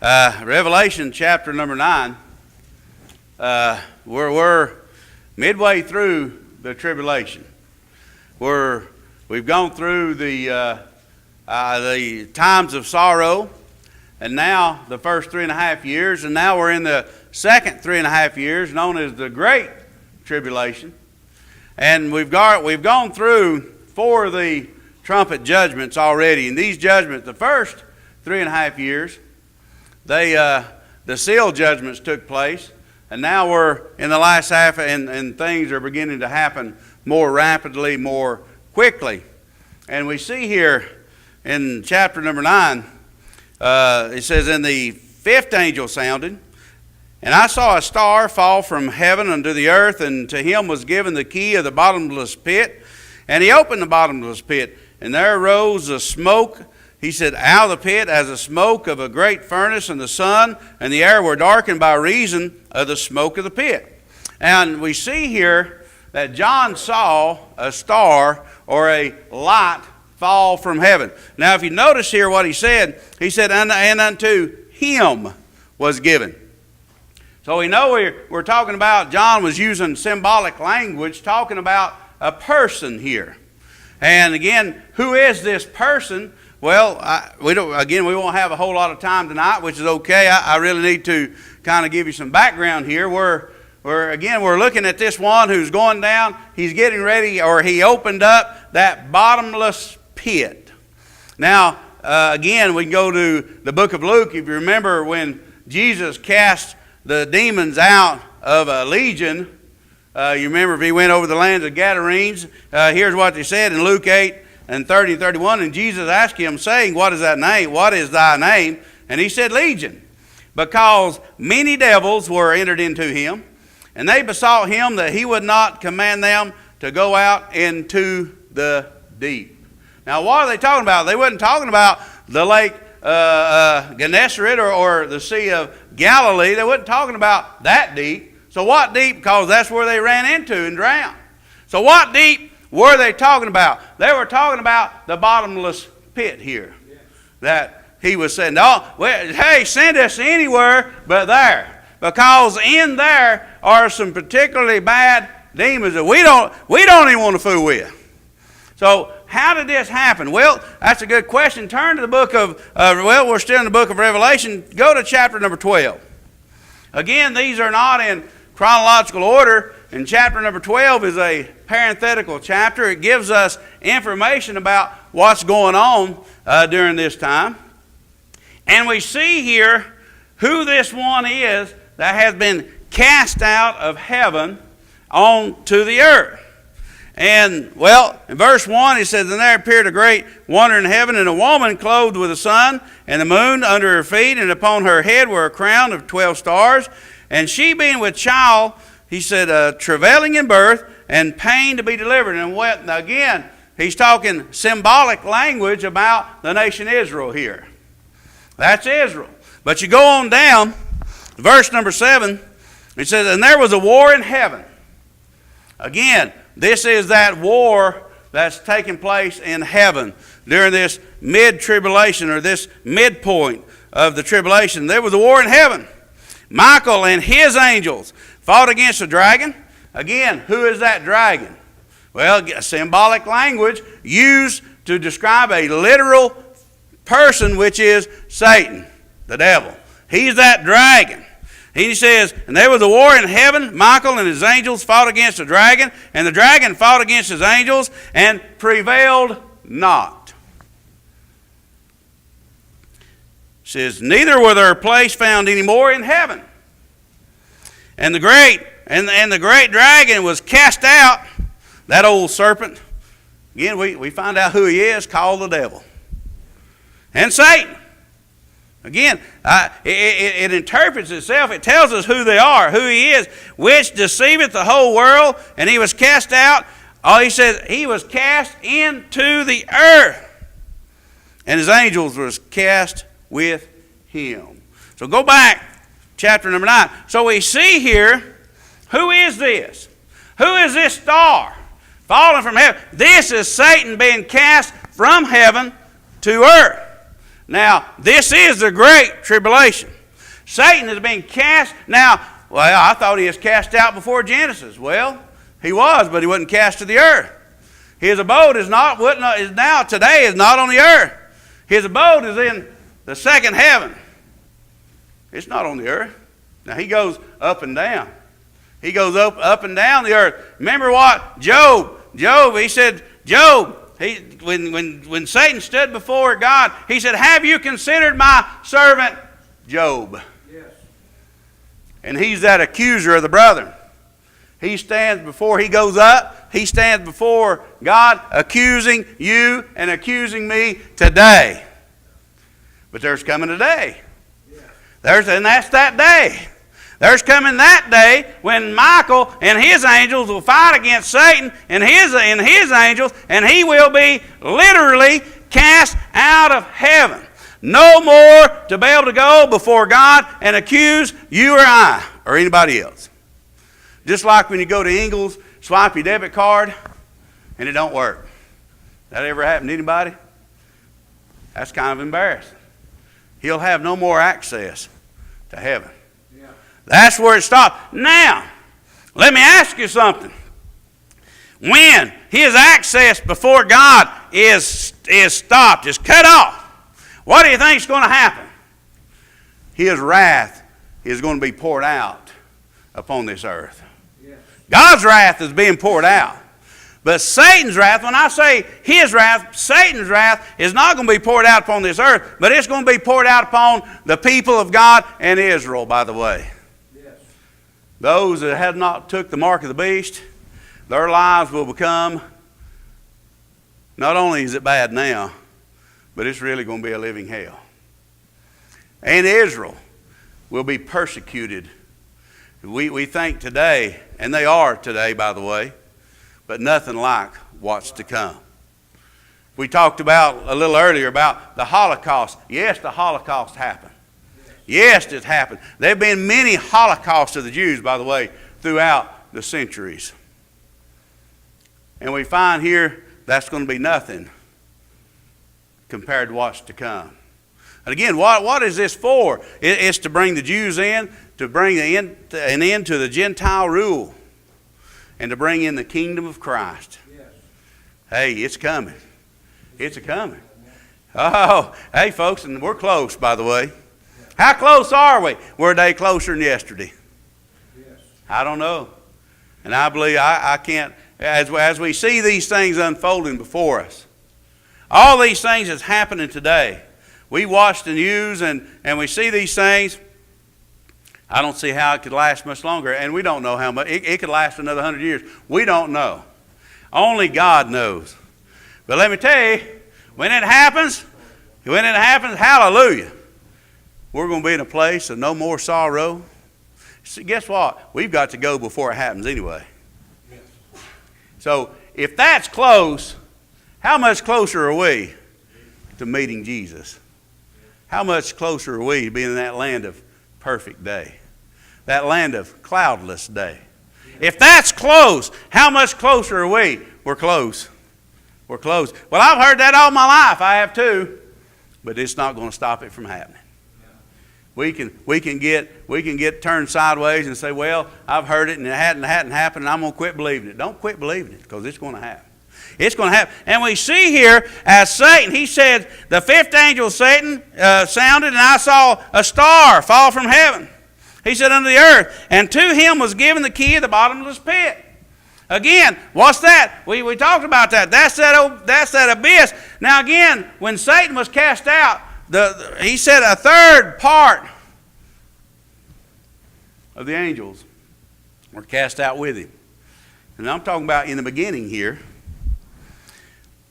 Revelation chapter number 9. We're midway through the tribulation. We've gone through the times of sorrow, and now the first 3.5 years, and now we're in the second 3.5 years, known as the Great Tribulation. And we've gone through 4 of the trumpet judgments already. And these judgments, the first 3.5 years, the seal judgments took place, and now we're in the last half, and things are beginning to happen more rapidly, more quickly. And we see here in chapter number 9, it says, "And the 5th angel sounded, and I saw a star fall from heaven unto the earth, and to him was given the key of the bottomless pit. And he opened the bottomless pit, and there arose a smoke," he said, "out of the pit as the smoke of a great furnace, and the sun and the air were darkened by reason of the smoke of the pit." And we see here that John saw a star or a light fall from heaven. Now, if you notice here what he said, "And unto him was given." So we know we're talking about, John was using symbolic language, talking about a person here. And again, who is this person? Well, we won't have a whole lot of time tonight, which is okay. I really need to kind of give you some background here. We're looking at this one who's going down. He's getting ready, or he opened up that bottomless pit. Now, again, we can go to the book of Luke. If you remember when Jesus cast the demons out of a legion, you remember if he went over the lands of Gadarenes, here's what they said in Luke 8 and 30 and 31. "And Jesus asked him, saying, What is that name? What is thy name? And he said, Legion, because many devils were entered into him. And they besought him that he would not command them to go out into the deep." Now, what are they talking about? They wasn't talking about the lake Gennesaret or the Sea of Galilee. They wasn't talking about that deep. So what deep? Because that's where they ran into and drowned. So what deep were they talking about? They were talking about the bottomless pit here. Yes. That he was saying, hey, send us anywhere but there. Because in there are some particularly bad demons that we don't even want to fool with. So how did this happen? Well, that's a good question. Turn to the book of, we're still in the book of Revelation. Go to chapter number 12. Again, these are not in chronological order, and chapter number 12 is a parenthetical chapter. It gives us information about what's going on during this time. And we see here who this one is that has been cast out of heaven onto the earth. And, well, in verse 1, it says, "And there appeared a great wonder in heaven, and a woman clothed with the sun and the moon under her feet, and upon her head were a crown of 12 stars. And she being with child," he said, "travailing in birth, and pain to be delivered." And again, he's talking symbolic language about the nation Israel here. That's Israel. But you go on down, verse number 7, it says, "And there was a war in heaven." Again, this is that war that's taking place in heaven during this mid-tribulation, or this midpoint of the tribulation. There was a war in heaven. "Michael and his angels fought against the dragon." Again, who is that dragon? Well, symbolic language used to describe a literal person, which is Satan, the devil. He's that dragon. He says, "And there was a war in heaven. Michael and his angels fought against the dragon, and the dragon fought against his angels, and prevailed not." It says, "Neither were there a place found any more in heaven. And the great dragon was cast out," that old serpent. Again, we find out who he is, called the devil. "And Satan." Again, it interprets itself. It tells us who they are, who he is, "which deceiveth the whole world. And he was cast out." He says he was cast into the earth, and his angels was cast with him. So go back, chapter number 9. So we see here, who is this? Who is this star falling from heaven? This is Satan being cast from heaven to earth. Now, this is the great tribulation. Satan is being cast. Now, well, I thought he was cast out before Genesis. Well, he was, but he wasn't cast to the earth. His abode is not today is not on the earth. His abode is in the second heaven. It's not on the earth. Now he goes up and down. He goes up and down the earth. Remember what Job, he said, when Satan stood before God, he said, have you considered my servant Job? Yes. And he's that accuser of the brethren. He stands before, he goes up, he stands before God accusing you and accusing me today. But there's coming a day. And that's that day. There's coming that day when Michael and his angels will fight against Satan and his angels, and he will be literally cast out of heaven. No more to be able to go before God and accuse you or I or anybody else. Just like when you go to Ingles, swipe your debit card, and it don't work. That ever happened to anybody? That's kind of embarrassing. He'll have no more access to heaven. Yeah. That's where it stops. Now, let me ask you something. When his access before God is stopped, is cut off, what do you think is going to happen? His wrath is going to be poured out upon this earth. Yeah. God's wrath is being poured out. But Satan's wrath, when I say his wrath, Satan's wrath is not going to be poured out upon this earth, but it's going to be poured out upon the people of God and Israel, by the way. Yes. Those that have not took the mark of the beast, their lives will become, not only is it bad now, but it's really going to be a living hell. And Israel will be persecuted. We think today, and they are today, by the way, but nothing like what's to come. We talked about a little earlier about the Holocaust. Yes, the Holocaust happened. Yes, it happened. There have been many Holocausts of the Jews, by the way, throughout the centuries. And we find here that's going to be nothing compared to what's to come. And again, what is this for? It's to bring the Jews in, to bring an end to the Gentile rule, and to bring in the kingdom of Christ. Yes. Hey, it's coming. It's a-coming. Oh, hey, folks, and we're close, by the way. How close are we? We're a day closer than yesterday. Yes. I don't know. And I believe I can't, as we see these things unfolding before us, all these things that's happening today, we watch the news and we see these things. I don't see how it could last much longer, and we don't know how much. It could last another 100 years. We don't know. Only God knows. But let me tell you, when it happens, hallelujah, we're going to be in a place of no more sorrow. See, guess what? We've got to go before it happens anyway. So if that's close, how much closer are we to meeting Jesus? How much closer are we to being in that land of perfect day? That land of cloudless day. If that's close, how much closer are we? We're close. We're close. Well, I've heard that all my life. I have too. But it's not going to stop it from happening. We can get turned sideways and say, well, I've heard it and it hadn't happened and I'm going to quit believing it. Don't quit believing it, because it's going to happen. It's going to happen. And we see here as Satan, he said, the fifth angel Satan sounded, and I saw a star fall from heaven. He said, unto the earth, and to him was given the key of the bottomless pit. Again, what's that? We talked about that. That's that abyss. Now again, when Satan was cast out, he said a third part of the angels were cast out with him. And I'm talking about in the beginning here.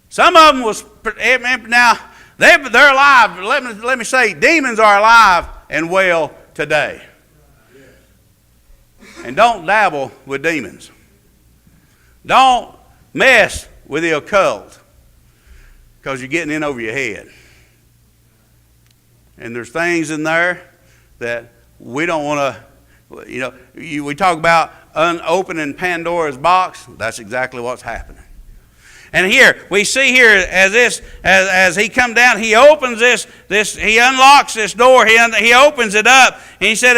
Some of them was, now they're alive. Let me say, demons are alive and well today. And don't dabble with demons. Don't mess with the occult, because you're getting in over your head. And there's things in there that we don't want to, we talk about opening Pandora's box. That's exactly what's happening. And here, we see here as he come down, he opens he unlocks this door, he opens it up. And he said,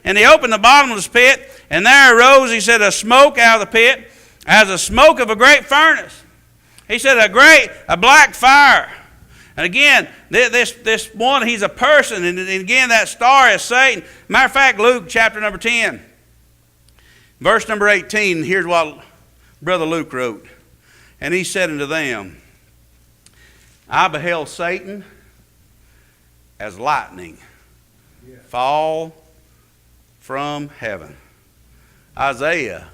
and he opened the bottomless pit, and there arose, he said, a smoke out of the pit, as the smoke of a great furnace. He said, a black fire. And again, this one, he's a person, and again, that star is Satan. Matter of fact, Luke chapter number 10, verse number 18, here's what Brother Luke wrote. And he said unto them, I beheld Satan as lightning fall from heaven. Isaiah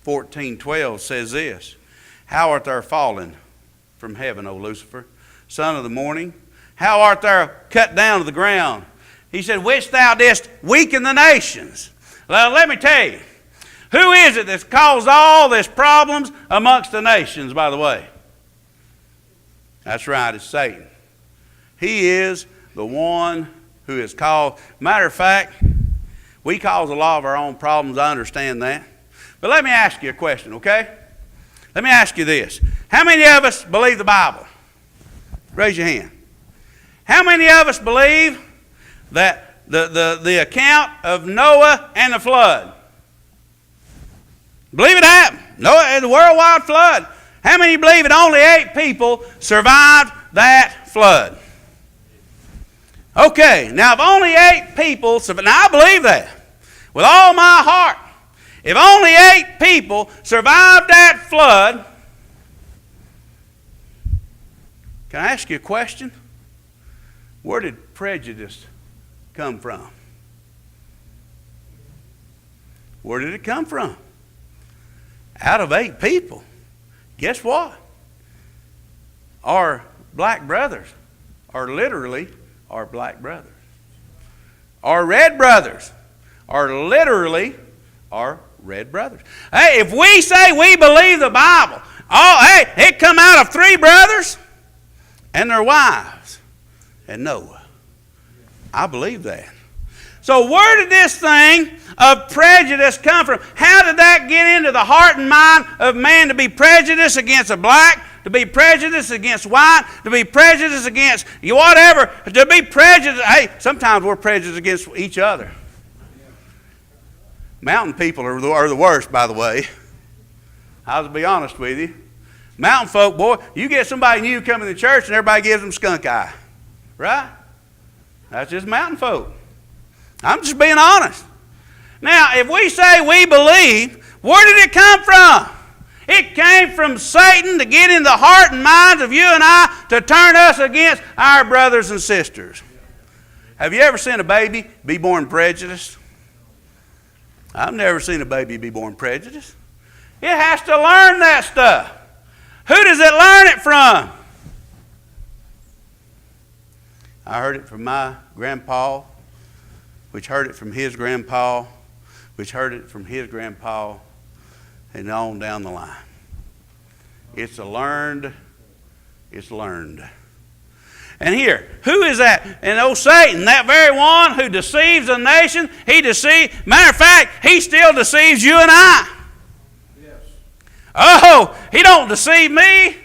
14:12 says this, How art thou fallen from heaven, O Lucifer, son of the morning? How art thou cut down to the ground? He said, Which thou didst weaken the nations. Well, let me tell you, who is it that's caused all these problems amongst the nations, by the way? That's right, it's Satan. He is the one who is caused. Matter of fact, we cause a lot of our own problems, I understand that. But let me ask you a question, okay? Let me ask you this. How many of us believe the Bible? Raise your hand. How many of us believe that the account of Noah and the flood? Believe it happened. Noah, the worldwide flood. How many believe that only 8 people survived that flood? Okay, now if only 8 people survived, now I believe that with all my heart. If only 8 people survived that flood, can I ask you a question? Where did prejudice come from? Where did it come from? Out of 8 people. Guess what? Our black brothers are literally our black brothers. Our red brothers are literally our red brothers. Hey, if we say we believe the Bible, it come out of 3 brothers and their wives and Noah. I believe that. So where did this thing of prejudice come from? How did that get into the heart and mind of man to be prejudiced against a black, to be prejudiced against white, to be prejudiced against whatever, to be prejudiced? Hey, sometimes we're prejudiced against each other. Mountain people are the worst, by the way. I'll be honest with you. Mountain folk, boy, you get somebody new coming to church and everybody gives them skunk eye. Right? That's just mountain folk. I'm just being honest. Now, if we say we believe, where did it come from? It came from Satan to get in the heart and minds of you and I to turn us against our brothers and sisters. Have you ever seen a baby be born prejudiced? I've never seen a baby be born prejudiced. It has to learn that stuff. Who does it learn it from? I heard it from my grandpa, which heard it from his grandpa, which heard it from his grandpa, and on down the line. It's learned. And here, who is that? And old Satan, that very one who deceives a nation, matter of fact, he still deceives you and I. Yes. Oh, he don't deceive me.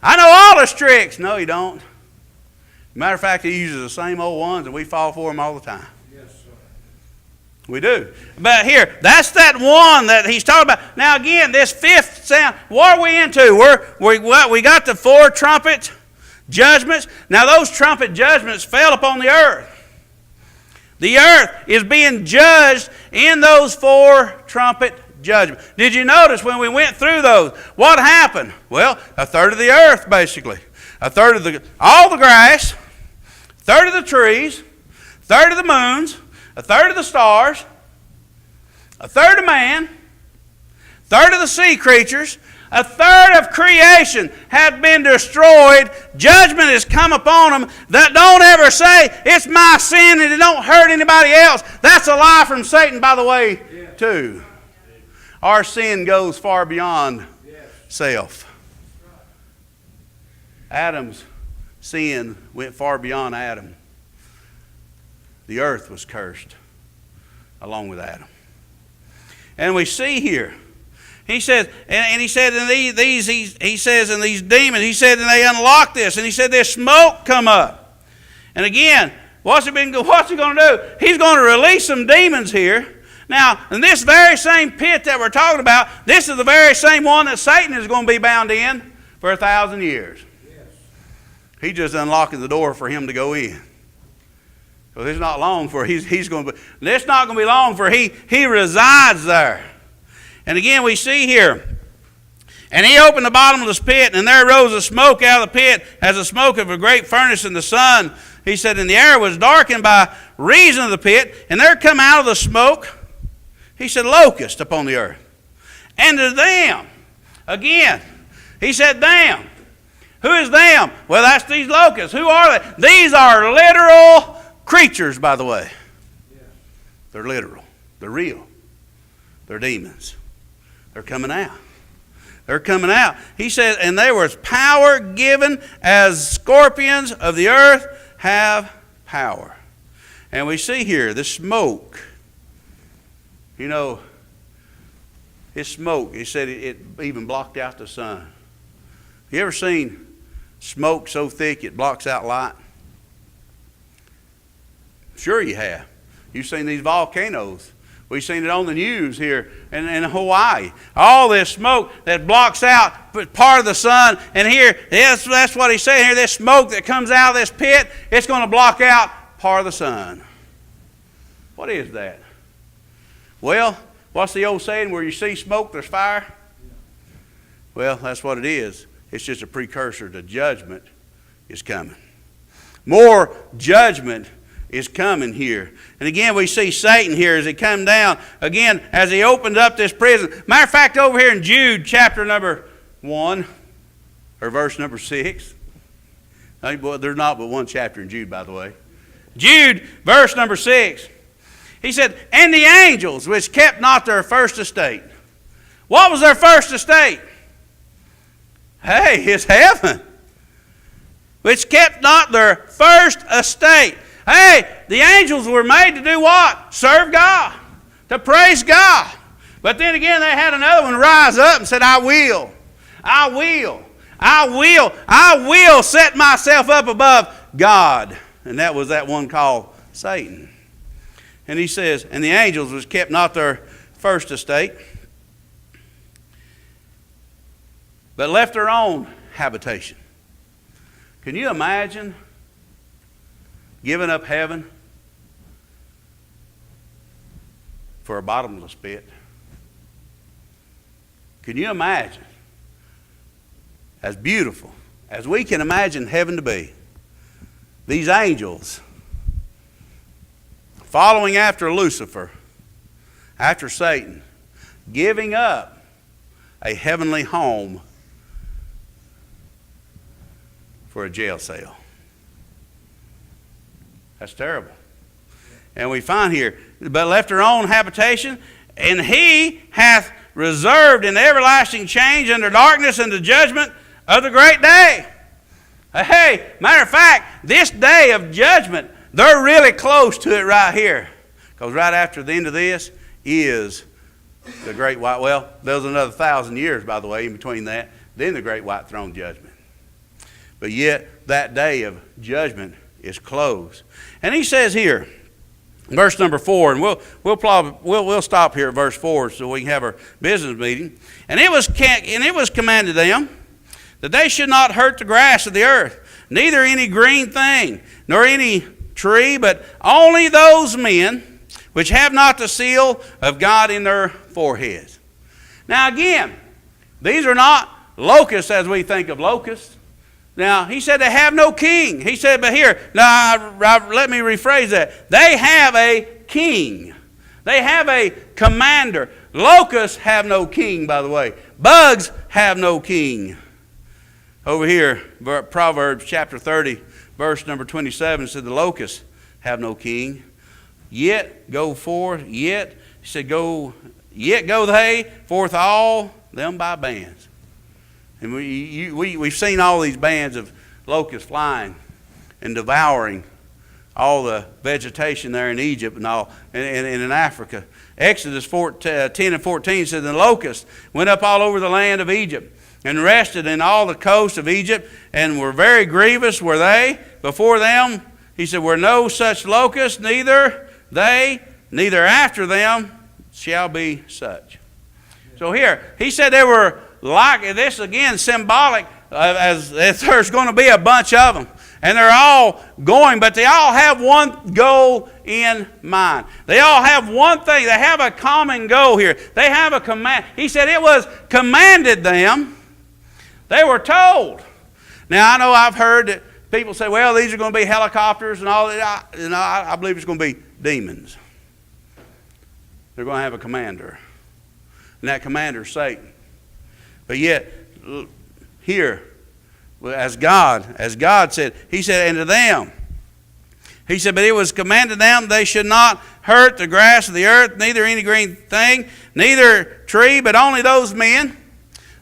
I know all his tricks. No, he don't. Matter of fact, he uses the same old ones, and we fall for them all the time. Yes, sir. We do. But here, that's that one that he's talking about. Now again, this 5th sound, what are we into? We got the 4 trumpet judgments. Now those trumpet judgments fell upon the earth. The earth is being judged in those 4 trumpet judgments. Did you notice when we went through those, what happened? Well, a third of the earth, basically. A third of all the grass, a third of the trees, a third of the moons, a third of the stars, a third of man, a third of the sea creatures, a third of creation had been destroyed. Judgment has come upon them. That don't ever say, it's my sin and it don't hurt anybody else. That's a lie from Satan, by the way, too. Our sin goes far beyond self. Adam's sin went far beyond Adam. The earth was cursed along with Adam. And we see here, He says, and he said, and he says, and these demons, he said, and they unlocked this, and he said, there's smoke come up. And again, what's he going to do? He's going to release some demons here. Now, in this very same pit that we're talking about, this is the very same one that Satan is going to be bound in for 1,000 years. Yes. He's just unlocking the door for him to go in. So it's not long for he's going to be. It's not going to be long for he resides there. And again, we see here, and he opened the bottom of this pit, and there rose a smoke out of the pit as the smoke of a great furnace in the sun. He said, and the air was darkened by reason of the pit, and there come out of the smoke, he said, locusts upon the earth. And to them, again, he said, them. Who is them? Well, that's these locusts. Who are they? These are literal creatures, by the way. Yeah. They're literal. They're real. They're demons. They're coming out. They're coming out. He said, and there was power given as scorpions of the earth have power. And we see here the smoke. You know, it's smoke. He said it even blocked out the sun. You ever seen smoke so thick it blocks out light? Sure you have. You've seen these volcanoes. We've seen it on the news here in Hawaii. All this smoke that blocks out part of the sun. And here, that's what he's saying here. This smoke that comes out of this pit, it's going to block out part of the sun. What is that? Well, what's the old saying, where you see smoke, there's fire? Well, that's what it is. It's just a precursor to judgment is coming. More judgment is coming here. And again, we see Satan here as he come down. Again, as he opened up this prison. Matter of fact, over here in Jude, chapter number 1, or verse number 6. There's not but one chapter in Jude, by the way. Jude, verse number 6. He said, and the angels which kept not their first estate. What was their first estate? Hey, it's heaven. Which kept not their first estate. Hey, the angels were made to do what? Serve God. To praise God. But then again, they had another one rise up and said, I will set myself up above God. And that was that one called Satan. And he says, and the angels was kept not their first estate, but left their own habitation. Can you imagine giving up heaven for a bottomless pit? Can you imagine, as beautiful as we can imagine heaven to be, these angels following after Lucifer, after Satan, giving up a heavenly home for a jail cell? That's terrible. And we find here, but left their own habitation, and he hath reserved in everlasting change under darkness and the judgment of the great day. Hey, matter of fact, this day of judgment, they're really close to it right here. Because right after the end of this is the great white, well, there's another 1,000 years, by the way, in between that, then the great white throne judgment. But yet, that day of judgment is close. And he says here, verse number 4, and we'll stop here at verse 4 so we can have our business meeting. And it was commanded them that they should not hurt the grass of the earth, neither any green thing, nor any tree, but only those men which have not the seal of God in their foreheads. Now again, these are not locusts as we think of locusts. Now, he said they have no king. He said, but here, now let me rephrase that. They have a king. They have a commander. Locusts have no king, by the way. Bugs have no king. Over here, Proverbs chapter 30, verse number 27 said, the locusts have no king. Yet go forth, he said, yet go they forth all them by bands. And we've seen all these bands of locusts flying and devouring all the vegetation there in Egypt and all, and in Africa. Exodus 10 and 14 says, the locusts went up all over the land of Egypt and rested in all the coast of Egypt, and were very grievous were they. Before them, he said, were no such locusts, neither after them shall be such. So here, he said they were like, this again symbolic, as there's going to be a bunch of them. And they're all going, but they all have one goal in mind. They all have one thing. They have a common goal here. They have a command. He said it was commanded them. They were told. Now, I know I've heard that people say, well, these are going to be helicopters and all that. I believe it's going to be demons. They're going to have a commander. And that commander is Satan. But yet, here, as God said, he said, and to them, he said, but it was commanded them they should not hurt the grass of the earth, neither any green thing, neither tree, but only those men.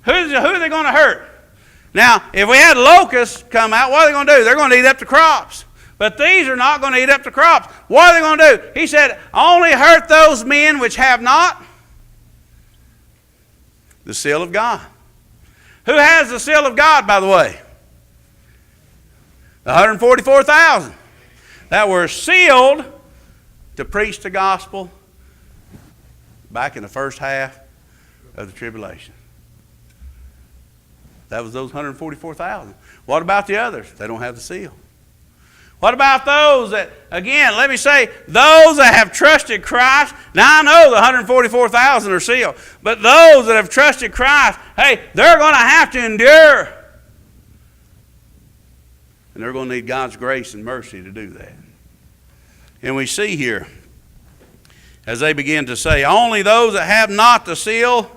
Who are they going to hurt? Now, if we had locusts come out, what are they going to do? They're going to eat up the crops. But these are not going to eat up the crops. What are they going to do? He said, only hurt those men which have not the seal of God. Who has the seal of God, by the way? The 144,000 that were sealed to preach the gospel back in the first half of the tribulation. That was those 144,000. What about the others? They don't have the seal. What about those that, again, let me say, those that have trusted Christ? Now, I know the 144,000 are sealed, but those that have trusted Christ, hey, they're going to have to endure. And they're going to need God's grace and mercy to do that. And we see here, as they begin to say, only those that have not the seal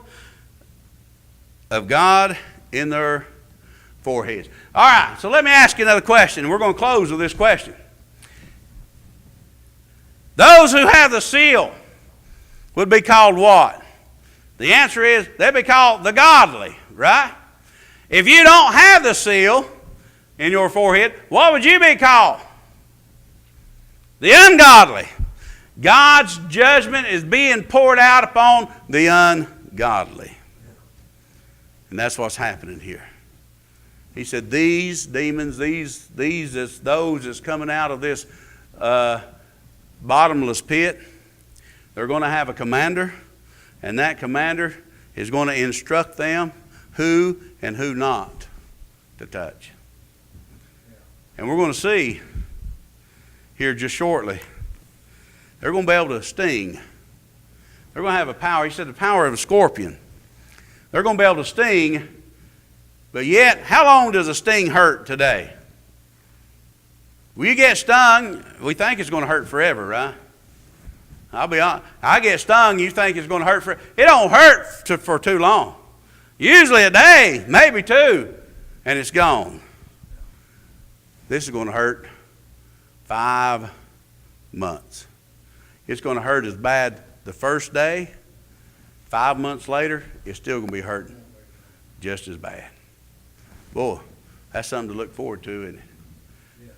of God in their foreheads. All right, so let me ask you another question. We're going to close with this question. Those who have the seal would be called what? The answer is they'd be called the godly, right? If you don't have the seal in your forehead, what would you be called? The ungodly. God's judgment is being poured out upon the ungodly. And that's what's happening here. He said these demons, those that's coming out of this bottomless pit, they're going to have a commander, and that commander is going to instruct them who and who not to touch. And we're going to see here just shortly, they're going to be able to sting. They're going to have a power. He said the power of a scorpion. They're going to be able to sting, but yet, how long does a sting hurt today? When you get stung, we think it's going to hurt forever, right? I'll be honest. I get stung, you think it's going to hurt forever. It don't hurt for too long. Usually a day, maybe two, and it's gone. This is going to hurt 5 months. It's going to hurt as bad the first day. 5 months later, it's still going to be hurting just as bad. Boy, that's something to look forward to, isn't it?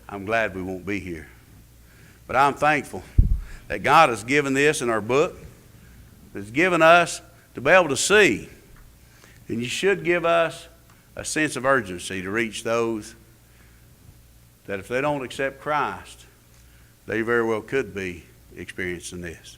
I'm glad we won't be here. But I'm thankful that God has given this in our book. Has given us to be able to see. And you should give us a sense of urgency to reach those that if they don't accept Christ, they very well could be experiencing this.